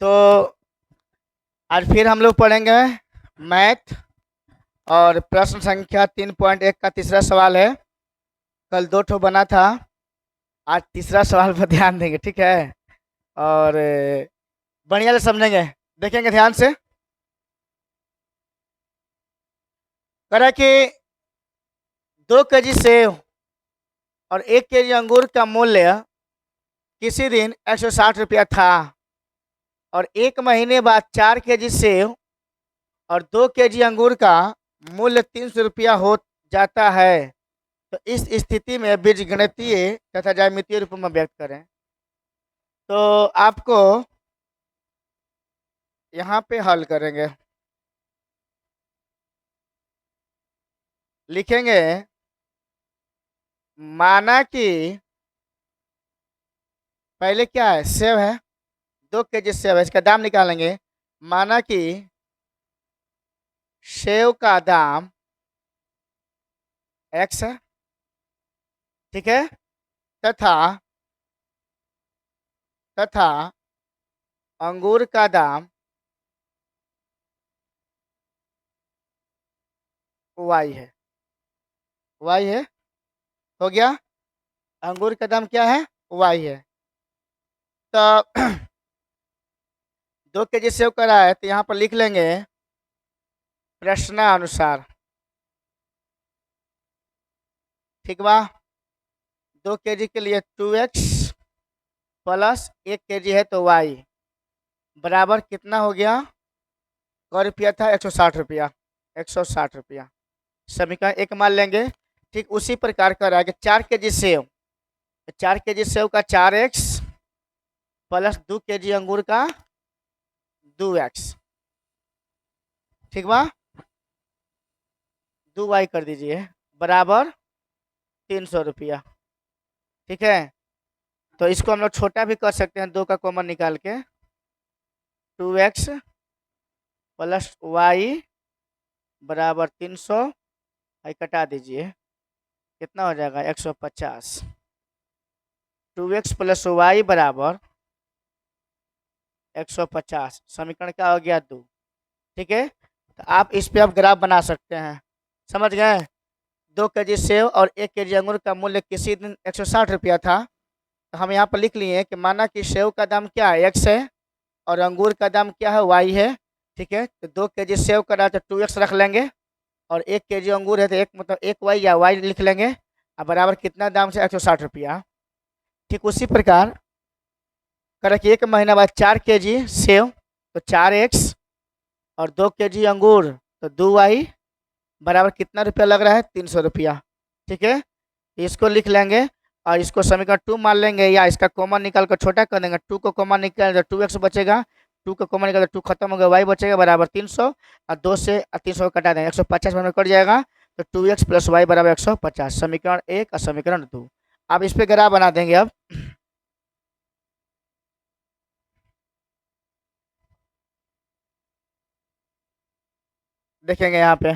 तो आज फिर हम लोग पढ़ेंगे मैथ और प्रश्न संख्या 3.1 का तीसरा सवाल है। कल 2 ठो बना था, आज तीसरा सवाल पर ध्यान देंगे, ठीक है। और बढ़िया से समझेंगे, देखेंगे ध्यान से। कह कि 2 केजी सेव और 1 केजी अंगूर का मूल्य किसी दिन 160 रुपया था और 1 महीने बाद 4 केजी सेव और 2 केजी अंगूर का मूल्य 300 रुपया हो जाता है। तो इस स्थिति में बीजगणितीय तथा ज्यामितीय रूप में व्यक्त करें। तो आपको यहाँ पे हल करेंगे, लिखेंगे माना कि पहले क्या है, सेव है, 2 केजी सेव है, इसका दाम निकालेंगे। माना कि सेव का दाम x है, ठीक है, तथा तथा अंगूर का दाम y है। y है, हो गया। अंगूर का दाम क्या है, y है। तो 2 केजी सेव करा है, तो यहाँ पर लिख लेंगे प्रश्नानुसार, ठीक बा। 2 केजी के लिए 2x प्लस 1 केजी है तो y बराबर कितना हो गया, क रुपया था, 160 रुपया, 160 रुपया। समीकरण 1 मान लेंगे। ठीक उसी प्रकार का रहा कि 4 केजी सेव, 4 केजी सेव का 4x प्लस 2 केजी अंगूर का 2x, ठीक बा, 2y कर दीजिए बराबर 300 रुपया, ठीक है। तो इसको हम लोग छोटा भी कर सकते हैं, 2 का कॉमन निकाल के, 2x प्लस y बराबर 300, कटा दीजिए, कितना हो जाएगा 150। 2x प्लस y बराबर 150, समीकरण क्या हो गया 2, ठीक है। तो आप इस पे आप ग्राफ बना सकते हैं, समझ गए। 2 केजी सेव और 1 केजी अंगूर का मूल्य किसी दिन 160 रुपया था। तो हम यहाँ पर लिख लिए कि माना कि सेव का दाम क्या है, x है, और अंगूर का दाम क्या है, y है, ठीक है। तो 2 केजी सेव का रहा तो 2x रख लेंगे, और 1 केजी अंगूर है तो एक मतलब 1y या y लिख लेंगे, और बराबर कितना दाम से 160 रुपया। ठीक उसी प्रकार कर कि 1 महीना बाद 4 केजी सेव तो 4x और 2 केजी अंगूर तो 2y बराबर कितना रुपया लग रहा है, 300 रुपया, ठीक है। इसको लिख लेंगे और इसको समीकरण 2 मान लेंगे, या इसका कॉमन निकाल कर छोटा कर देंगे। 2 को कॉमन निकाल तो 2x बचेगा, 2 को कॉमन निकाल तो 2 खत्म हो गया, y बचेगा बराबर 300, और 2 से 300 कटा देंगे, 150 में कट जाएगा। तो 2x प्लस वाई बराबर 150, समीकरण 1 और समीकरण 2। अब इस पे ग्राफ बना देंगे। अब देखेंगे, यहाँ पे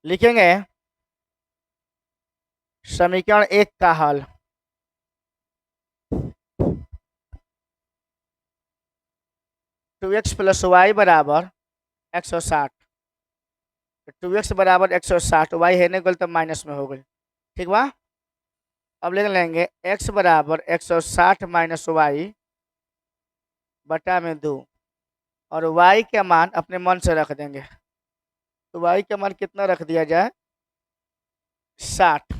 लिखेंगे समीकरण 1 का हल। टू एक्स प्लस वाई बराबर 160, 2x बराबर 160, वाई है नहीं गल तो माइनस में हो गई, ठीक बा। अब लिख लेंगे x बराबर 160 माइनस वाई बटा में 2, और y के मान अपने मन से रख देंगे। तो y का मान कितना रख दिया जाए, 60।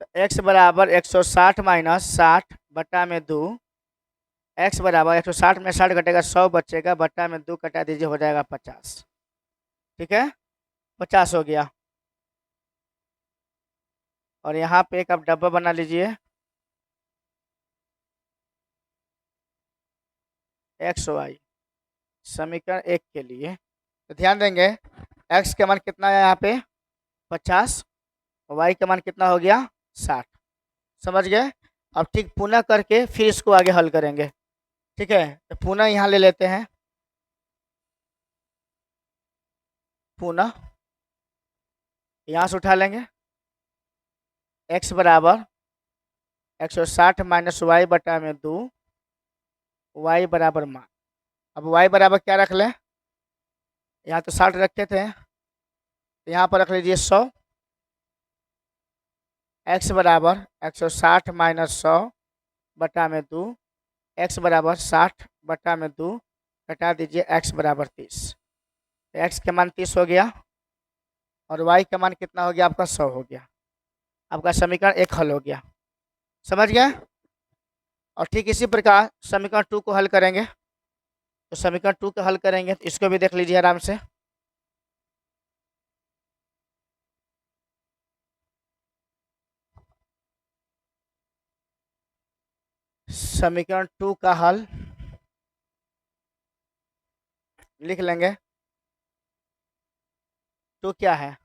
तो x बराबर 160 माइनस 60 बटा में 2, x बराबर 160 में 60 घटेगा 100 बचेगा, बटा में 2 कटा दीजिए, हो जाएगा 50, ठीक है, 50 हो गया। और यहाँ पे एक आप डब्बा बना लीजिए, एक्स वाई समीकरण 1 के लिए। तो ध्यान देंगे x का मान कितना है यहाँ पे 50, y का मान कितना हो गया 60, समझ गए। अब ठीक पुनः करके फिर इसको आगे हल करेंगे, ठीक है। तो पुनः यहाँ ले लेते हैं, पुनः यहाँ से उठा लेंगे x बराबर 160 माइनस वाई बटा में 2, वाई बराबर मान। अब वाई बराबर क्या रख लें, यहाँ तो 60 रखे थे, यहाँ पर रख लीजिए 100। एक्स बराबर 160 माइनस 100 बटा में 2, एक्स बराबर 60 बटा में 2, घटा दीजिए एक्स बराबर 30। तो एक्स का मान 30 हो गया और वाई का मान कितना हो गया आपका 100 हो गया। आपका समीकरण एक हल हो गया, समझ गए। और ठीक इसी प्रकार समीकरण 2 को हल करेंगे। तो समीकरण 2 को हल करेंगे तो इसको भी देख लीजिए आराम से। समीकरण 2 का हल लिख लेंगे। 2 क्या है,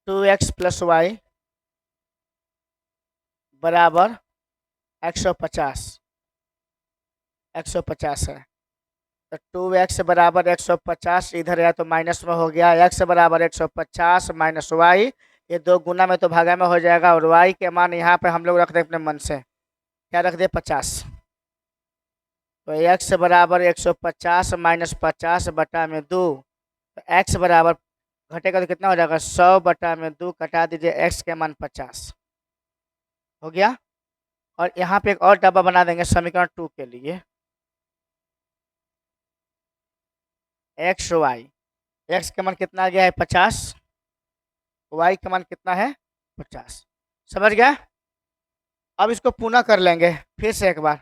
2x प्लस वाई बराबर 150, 150 है। तो 2x बराबर 150, इधर है तो माइनस में हो गया। x बराबर 150 माइनस वाई, ये दो गुना में तो भागा में हो जाएगा। और y के मान यहाँ पे हम लोग रख दे अपने मन से, क्या रख दे 50। तो x बराबर 150 माइनस 50 बटा में 2, तो x बराबर घटेगा तो कितना हो जाएगा 100 बटा में 2, कटा दीजिए x के मान 50 हो गया। और यहाँ पे एक और डब्बा बना देंगे समीकरण 2 के लिए, एक्स वाई। एक्स का मान कितना आ गया है 50, वाई का मान कितना है 50, समझ गया। अब इसको पुनः कर लेंगे फिर से एक बार,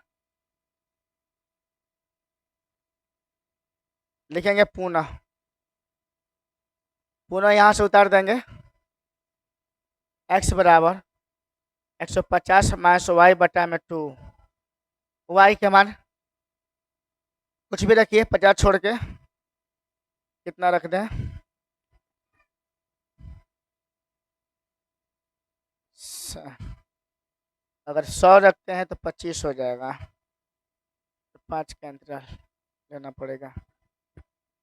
लिखेंगे पुनः, पुनः यहाँ से उतार देंगे। एक्स बराबर 150 माइनस वाई बटा में 2, वाई के मान कुछ भी रखिए 50 छोड़ के, कितना रख दें अगर 100 रखते हैं तो 25 हो जाएगा, तो 5 का अंतराल लेना पड़ेगा।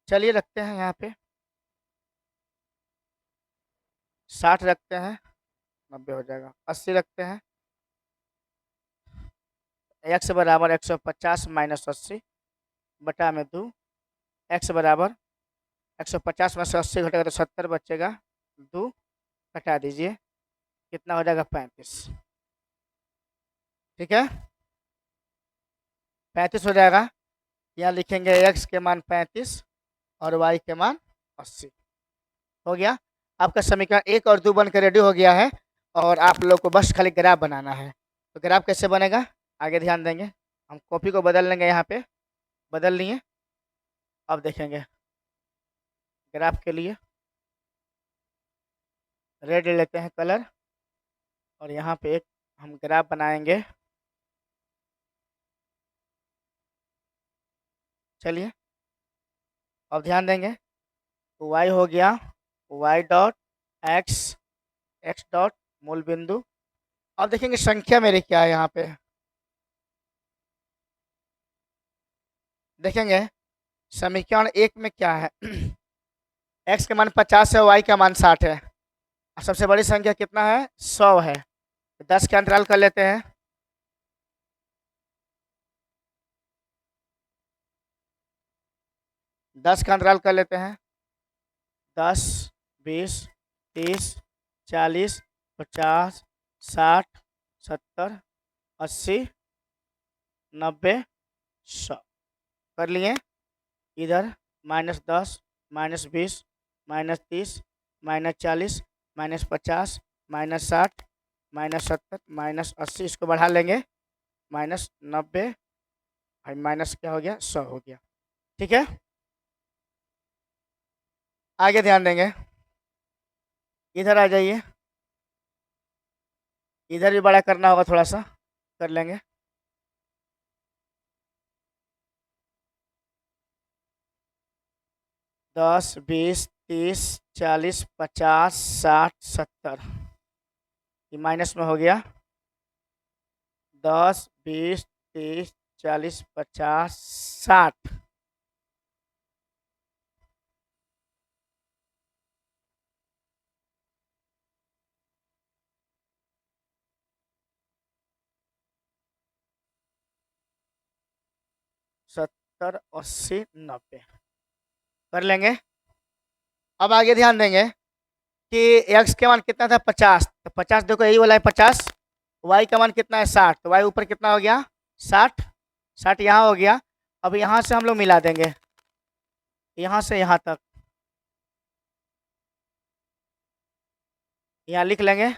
चलिए रखते हैं यहाँ पे 60 रखते हैं, 90 हो जाएगा। 80 रखते हैं, एक्स बराबर 150 माइनस 80 बटा में 2, एक्स बराबर 150 में से 80 घटेगा तो 70 बचेगा, 2 घटा दीजिए, कितना हो जाएगा 35। ठीक है, 35 हो जाएगा। यहाँ लिखेंगे एक्स के मान 35 और वाई के मान 80 हो गया। आपका समीकरण 1 और 2 बनकर रेडी हो गया है। और आप लोग को बस खाली ग्राफ बनाना है। तो ग्राफ कैसे बनेगा आगे ध्यान देंगे। हम कॉपी को बदल लेंगे, यहाँ पे बदल लिए। अब देखेंगे ग्राफ के लिए रेड लेते हैं कलर, और यहाँ पे एक हम ग्राफ बनाएंगे। चलिए अब ध्यान देंगे, तो y हो गया y dot x, x dot मूल बिंदु। अब देखेंगे संख्या मेरी क्या है, यहाँ पे देखेंगे समीकरण 1 में क्या है x का मान 50 है, y का मान 60 है, और सबसे बड़ी संख्या कितना है 100 है। 10 का अंतराल कर लेते हैं, 10 का अंतराल कर लेते हैं, 10, 20, 30, 40, 50, 60, 70, 80, 90, 100 कर लिए। इधर -10, -20, -30, -40, -50, -60, -70, -80, इसको बढ़ा लेंगे -90, और माइनस क्या हो गया 100 हो गया। ठीक है, आगे ध्यान देंगे, इधर आ जाइए, इधर भी बड़ा करना होगा, थोड़ा सा कर लेंगे। दस, 20, 30, 40, 50, 60, 70, ये माइनस में हो गया। 10, 20, 30, 40, 50, 60, 70 80 90 कर लेंगे। अब आगे ध्यान देंगे कि एक्स के मान कितना था 50, तो 50 देखो यही वाला है 50। वाई का मान कितना है 60, तो वाई ऊपर कितना हो गया 60, 60 यहाँ हो गया। अब यहाँ से हम लोग मिला देंगे, यहाँ से यहाँ तक, यहाँ लिख लेंगे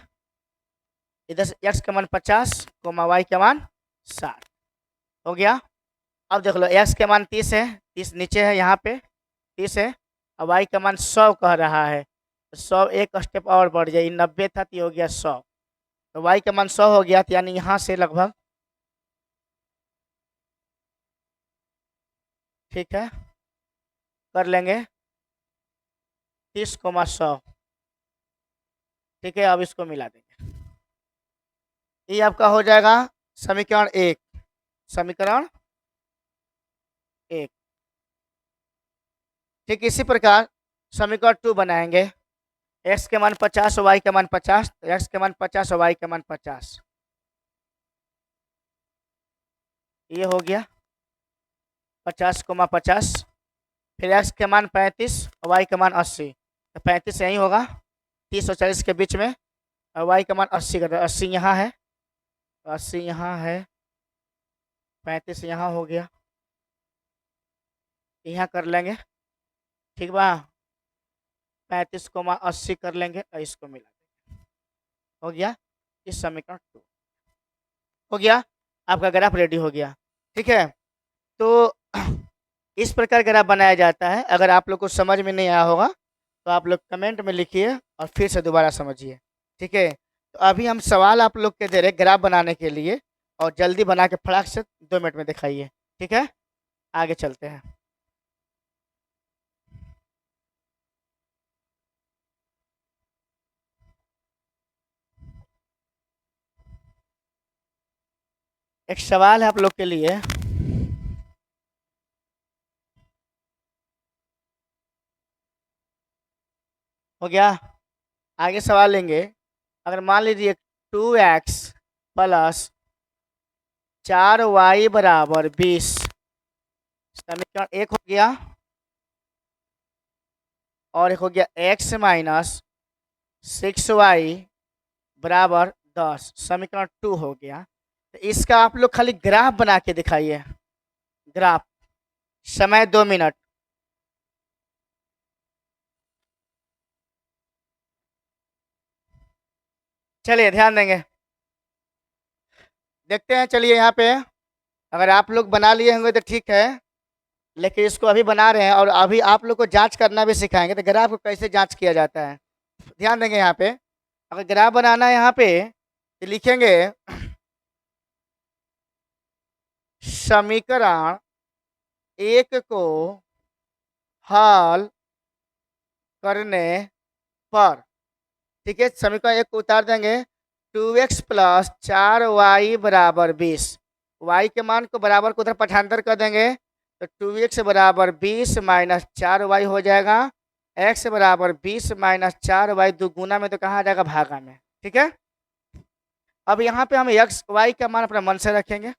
इधर से एक्स का मान 50 कोमा वाई का मान 60 हो गया। अब देख लो एक्स के मान 30 है, 30 नीचे है यहाँ पे 30 है, अब वाई का मान 100 कह रहा है, 100 एक स्टेप और बढ़ जाए, 90 था तो ये हो गया 100, तो वाई का मान 100 हो गया, तो यानी यहाँ से लगभग, ठीक है कर लेंगे 30 कोमा 100, ठीक है। अब इसको मिला देंगे, ये आपका हो जाएगा समीकरण 1, समीकरण 1। ठीक इसी प्रकार समीकरण 2 बनाएंगे, एक्स के मान 50 और वाई के मान 50, तो एक्स के मान 50 और वाई के मान 50, ये हो गया 50 कोमा 50। फिर एक्स के मान 35 और वाई का मान 80, तो 35 यहीं होगा 30 और 40 के बीच में, और वाई का मान 80 का, 80 यहाँ है, 80 यहाँ है, 35 यहाँ हो गया, यहाँ कर लेंगे, ठीक बा 35 कोमा 80 कर लेंगे और इसको मिला देंगे, हो गया इस समीकरण 2 हो गया, आपका ग्राफ रेडी हो गया। ठीक है, तो इस प्रकार ग्राफ बनाया जाता है। अगर आप लोग को समझ में नहीं आया होगा तो आप लोग कमेंट में लिखिए और फिर से दोबारा समझिए। ठीक है, तो अभी हम सवाल आप लोग के दे रहे ग्राफ बनाने के लिए, और जल्दी बना के फटाक से 2 मिनट में दिखाइए। ठीक है, आगे चलते हैं। एक सवाल है आप लोग के लिए, हो गया। आगे सवाल लेंगे, अगर मान लीजिए 2x प्लस 4y बराबर 20, समीकरण 1 हो गया, और एक हो गया x माइनस 6y बराबर 10, समीकरण 2 हो गया। तो इसका आप लोग खाली ग्राफ बना के दिखाइए, ग्राफ, समय 2 मिनट। चलिए ध्यान देंगे, देखते हैं। चलिए यहाँ पे अगर आप लोग बना लिए होंगे तो ठीक है, लेकिन इसको अभी बना रहे हैं और अभी आप लोग को जांच करना भी सिखाएंगे, तो ग्राफ को कैसे जांच किया जाता है ध्यान देंगे। यहाँ पे अगर ग्राफ बनाना है यहाँ पे तो लिखेंगे समीकरण 1 को हल करने पर, ठीक है, समीकरण 1 को उतार देंगे, 2x प्लस 4y बराबर 20, y के मान को बराबर को उधर पठांतर कर देंगे, तो 2x बराबर 20 माइनस 4y हो जाएगा, x बराबर 20 माइनस 4y, दुगुना में तो कहाँ आ जाएगा भागा में। ठीक है, अब यहाँ पे हम x y का मान अपना मन से रखेंगे,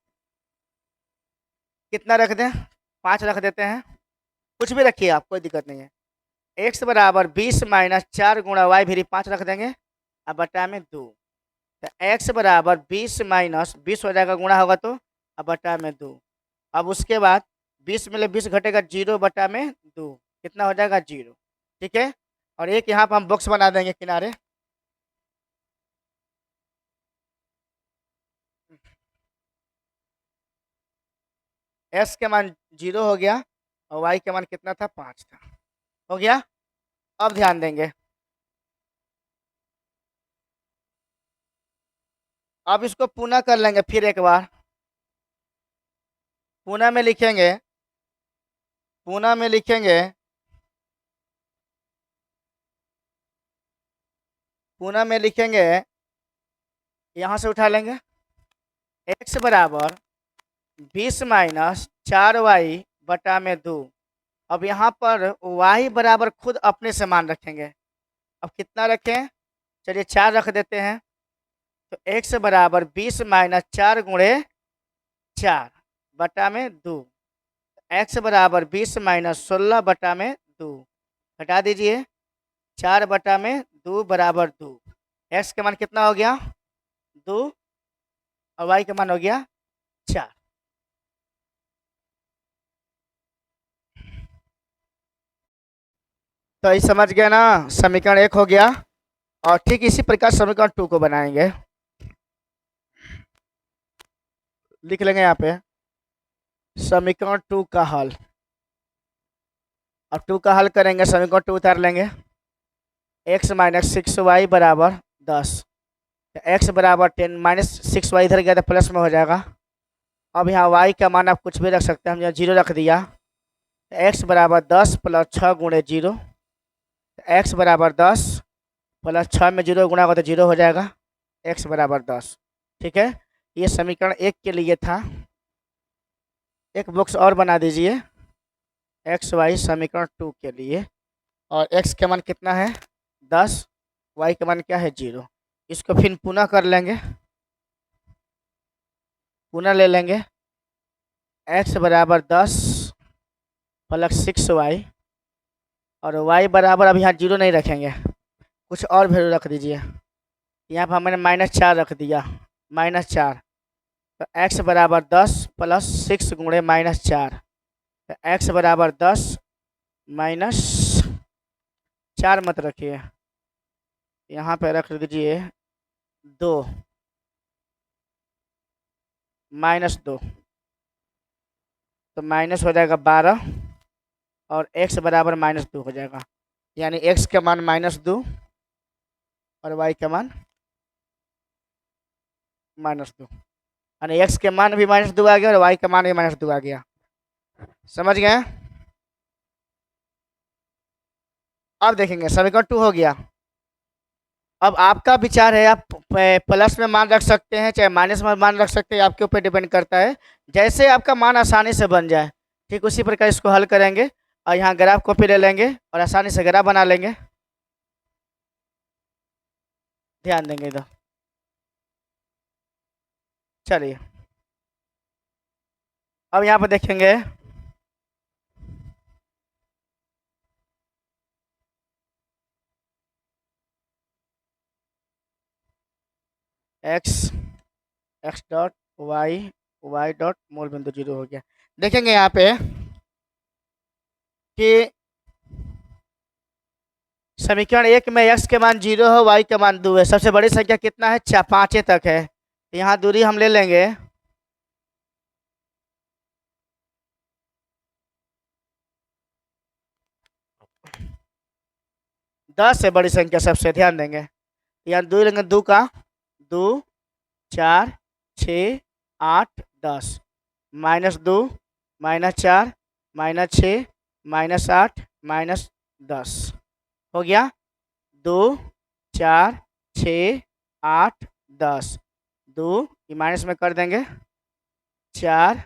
कितना रख दें 5 रख देते हैं, कुछ भी रखिए आप, कोई दिक्कत नहीं है। x बराबर 20 माइनस 4 गुणा y भी 5 रख देंगे, अब बटा में 2, तो x बराबर 20 माइनस 20 हो जाएगा, गुणा होगा तो अब बटा में 2। अब उसके बाद 20 में 20 घटेगा 0 बटा में 2, कितना हो जाएगा 0। ठीक है, और एक यहाँ पर हम बॉक्स बना देंगे किनारे, s के मान 0 हो गया और y के मान कितना था 5 था, हो गया। अब ध्यान देंगे, अब इसको पुनः कर लेंगे, फिर एक बार पुनः में लिखेंगे, पुनः में लिखेंगे, पुनः में लिखेंगे, यहाँ से उठा लेंगे x बराबर 20 माइनस 4y बटा में 2। अब यहाँ पर y बराबर खुद अपने से मान रखेंगे, अब कितना रखें, चलिए 4 रख देते हैं, तो x बराबर 20 माइनस 4 गुणे 4 बटा में 2, x बराबर 20 माइनस 16 बटा में 2, घटा दीजिए 4 बटा में 2 बराबर 2। x का मान कितना हो गया 2 और y का मान हो गया 4। तो ये समझ गया ना, समीकरण 1 हो गया। और ठीक इसी प्रकार समीकरण 2 को बनाएंगे, लिख लेंगे यहाँ पे समीकरण 2 का हल। अब 2 का हल करेंगे, समीकरण 2 उतार लेंगे। x माइनस 6y बराबर 10, x बराबर 10 माइनस 6y इधर गया तो प्लस में हो जाएगा। अब यहाँ y का मान आप कुछ भी रख सकते हैं, हम यहाँ 0 रख दिया। x बराबर 10 प्लस 6 गुणे 0, x बराबर 10 प्लस 6 में 0 गुणा होगा तो 0 हो जाएगा, x बराबर 10। ठीक है, ये समीकरण 1 के लिए था। एक बॉक्स और बना दीजिए एक्स वाई समीकरण 2 के लिए। और x का मान कितना है 10, y का मान क्या है 0। इसको फिर पुनः कर लेंगे, पुनः ले लेंगे। x बराबर 10 प्लस 6y और y बराबर, अब यहाँ 0 नहीं रखेंगे, कुछ और वैल्यू रख दीजिए। यहाँ पर हमने -4 रख दिया, -4। तो x बराबर 10 प्लस 6 गुणे -4, तो x बराबर 10 -4 मत रखिए, यहाँ पे रख दीजिए 2 -2, तो माइनस हो जाएगा 12 और x बराबर -2 हो जाएगा। यानी x का मान -2 और y का मान -2, यानी x के मान भी -2 आ गया और y का मान भी -2 आ गया। समझ गए? अब देखेंगे समीकरण 2 हो गया। अब आपका विचार है, आप प्लस में मान रख सकते हैं चाहे माइनस में मान रख सकते हैं, आपके ऊपर डिपेंड करता है, जैसे आपका मान आसानी से बन जाए। ठीक उसी प्रकार इसको हल करेंगे और यहाँ ग्राफ कॉपी ले लेंगे और आसानी से ग्राफ बना लेंगे। ध्यान देंगे इधर, चलिए अब यहाँ पर देखेंगे x डॉट y डॉट मूल बिंदु 0 हो गया। देखेंगे यहाँ पे कि समीकरण 1 में x के मान 0 है, y के मान 2 है। सबसे बड़ी संख्या कितना है 5 तक है, तो यहाँ दूरी हम ले लेंगे 10 है बड़ी संख्या सबसे, ध्यान देंगे। यहाँ 2 लेंगे, 2 का 2 4 6 8 10, -2 -4 -6 -8 -10 हो गया। 2 4 6 8 10, 2 ये माइनस में कर देंगे, 4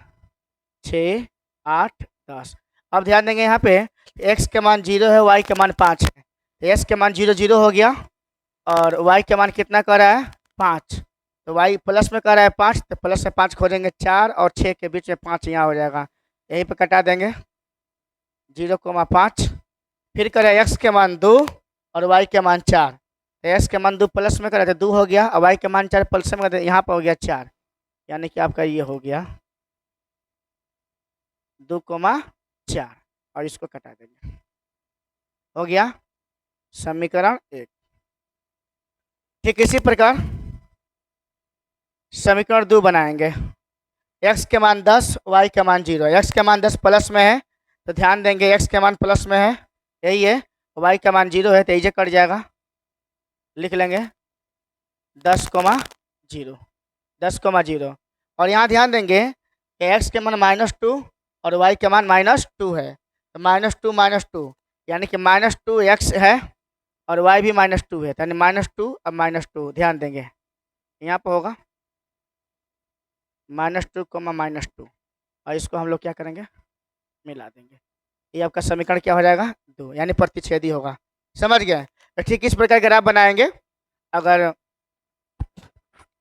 6 8 10। अब ध्यान देंगे यहाँ पे x के मान 0 है, y के मान 5 है, तो x के मान 0 0 हो गया और y के मान कितना कर रहा है 5, तो y प्लस में कर रहा है 5, तो प्लस से 5 खोजेंगे 4 और 6 के बीच में 5 यहाँ हो जाएगा, यहीं पे कटा देंगे 0,5। फिर करें x के मान 2 और y के मान 4, तो x के मान 2 प्लस में करे तो 2 हो गया और y के मान 4 प्लस में करे यहाँ पर हो गया 4, यानी कि आपका ये हो गया 2,4 और इसको कटा देंगे, हो गया समीकरण 1। ठीक इसी प्रकार समीकरण 2 बनाएंगे। x के मान 10 y के मान 0, x के मान 10 प्लस में है तो ध्यान देंगे x के मान प्लस में है, यही है, y का मान 0 है तो ये कट जाएगा, लिख लेंगे 10,0 10,0। और यहाँ ध्यान देंगे कि x के मान -2 और y के मान -2 है, तो -2 यानी कि -2x है और y भी -2 है, यानी -2 और -2। ध्यान देंगे यहाँ पर होगा -2, -2 और इसको हम लोग क्या करेंगे मिला देंगे, ये आपका समीकरण क्या हो जाएगा 2, यानी प्रतिच्छेदी होगा। समझ गए? तो ठीक इस प्रकार ग्राफ बनाएंगे। अगर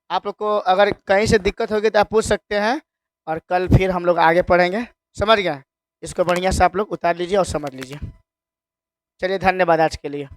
आप लोग को अगर कहीं से दिक्कत होगी तो आप पूछ सकते हैं और कल फिर हम लोग आगे पढ़ेंगे। समझ गए? इसको बढ़िया से आप लोग उतार लीजिए और समझ लीजिए। चलिए धन्यवाद आज के लिए।